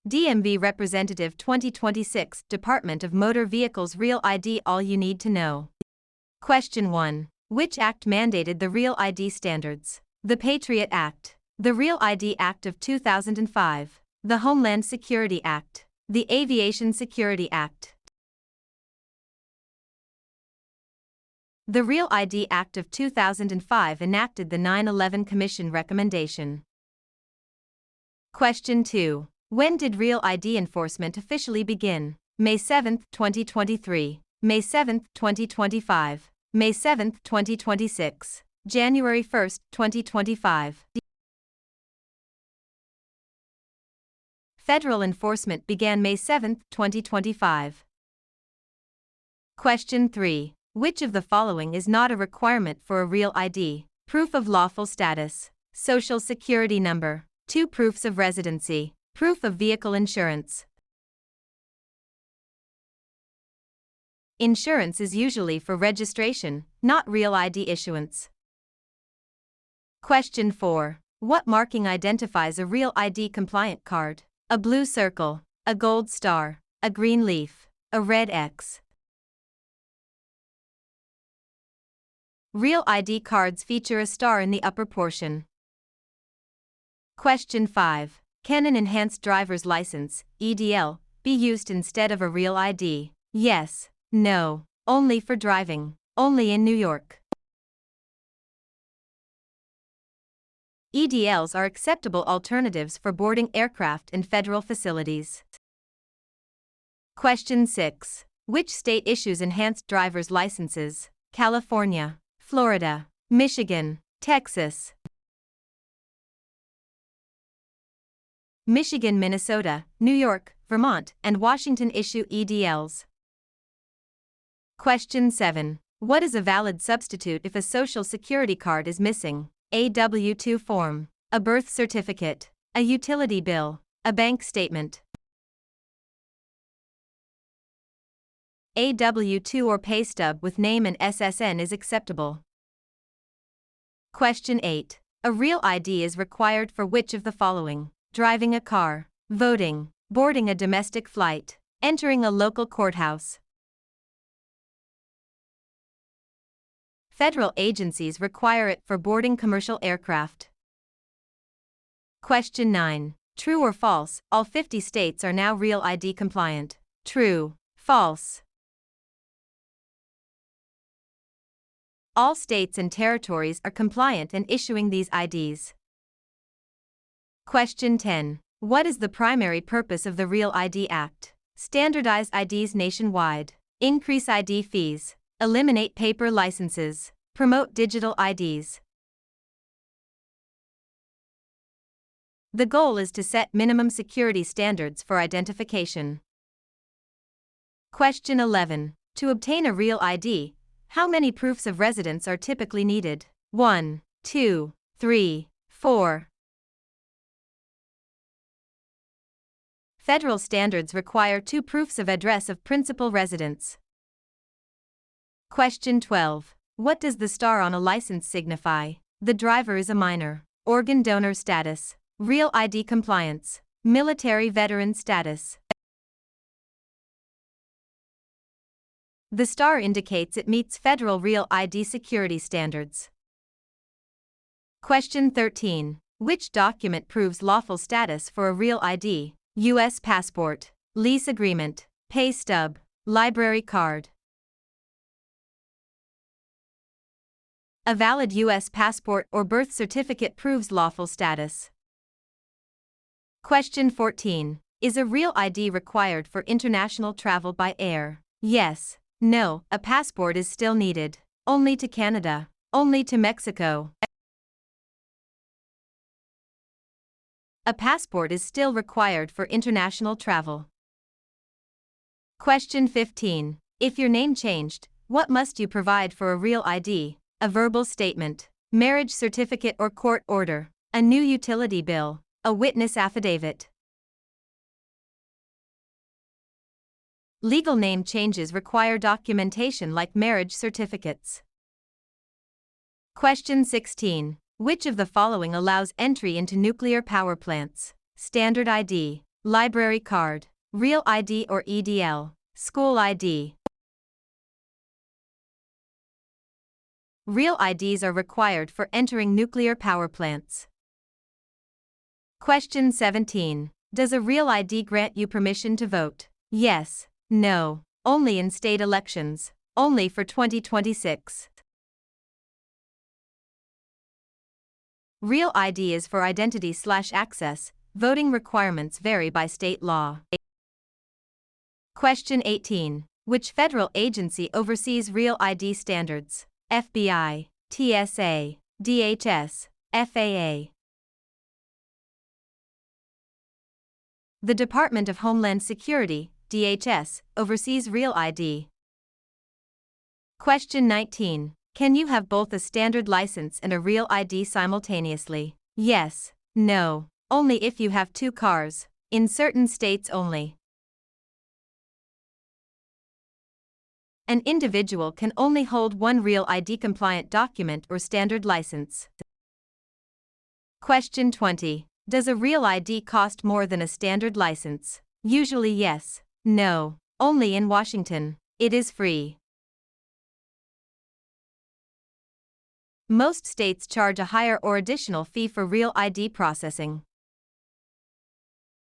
DMV Representative 2026, Department of Motor Vehicles Real ID. All you need to know. Question 1. Which act mandated the Real ID standards? The Patriot Act, the Real ID Act of 2005, the Homeland Security Act, the Aviation Security Act. The Real ID Act of 2005 enacted the 9/11 Commission recommendation. Question 2. When did Real ID enforcement officially begin? May 7, 2023, May 7, 2025, May 7, 2026, January 1, 2025. Federal enforcement began May 7, 2025. Question 3. Which of the following is not a requirement for a Real ID? Proof of lawful status, Social Security number, 2 proofs of residency, proof of vehicle insurance. Insurance is usually for registration, not Real ID issuance. Question 4. What marking identifies a Real ID compliant card? A blue circle, a gold star, a green leaf, a red X. Real ID cards feature a star in the upper portion. Question 5. Can an enhanced driver's license, EDL, be used instead of a Real ID? Yes, no, only for driving, only in New York. EDLs are acceptable alternatives for boarding aircraft and federal facilities. Question 6. Which state issues enhanced driver's licenses? California, Florida, Michigan, Texas. Michigan, Minnesota, New York, Vermont, and Washington issue EDLs. Question 7. What is a valid substitute if a Social Security card is missing? A W-2 form, a birth certificate, a utility bill, a bank statement. A W-2 or pay stub with name and SSN is acceptable. Question 8. A Real ID is required for which of the following? Driving a car, voting, boarding a domestic flight, entering a local courthouse. Federal agencies require it for boarding commercial aircraft. Question 9. True or false? All 50 states are now Real ID compliant. True, false. All states and territories are compliant and issuing these IDs. Question 10. What is the primary purpose of the Real ID Act? Standardize IDs nationwide, increase ID fees, eliminate paper licenses, promote digital IDs. The goal is to set minimum security standards for identification. Question 11. To obtain a Real ID, how many proofs of residence are typically needed? 1, 2, 3, 4. Federal standards require 2 proofs of address of principal residence. Question 12. What does the star on a license signify? The driver is a minor, organ donor status, Real ID compliance, military veteran status. The star indicates it meets federal Real ID security standards. Question 13. Which document proves lawful status for a Real ID? U.S. passport, lease agreement, pay stub, library card. A valid U.S. passport or birth certificate proves lawful status. Question 14. Is a Real ID required for international travel by air? Yes, no, a passport is still needed. Only to Canada, only to Mexico. A passport is still required for international travel. Question 15. If your name changed, what must you provide for a Real ID? A verbal statement, marriage certificate or court order, a new utility bill, a witness affidavit. Legal name changes require documentation like marriage certificates. Question 16. Which of the following allows entry into nuclear power plants? Standard ID, Library card. Real ID or EDL. School ID. Real IDs are required for entering nuclear power plants. Question 17. Does a real ID grant you permission to vote? Yes. No. Only in state elections. Only for 2026. Real ID is for identity/access. Voting requirements vary by state law. Question 18. Which federal agency oversees Real ID standards? FBI, TSA, DHS, FAA. The Department of Homeland Security, DHS, oversees Real ID. Question 19. Can you have both a standard license and a Real ID simultaneously? Yes. No. Only if you have 2 cars. In certain states only. An individual can only hold one Real ID compliant document or standard license. Question 20. Does a Real ID cost more than a standard license? Usually yes. No. Only in Washington. It is free. Most states charge a higher or additional fee for Real ID processing.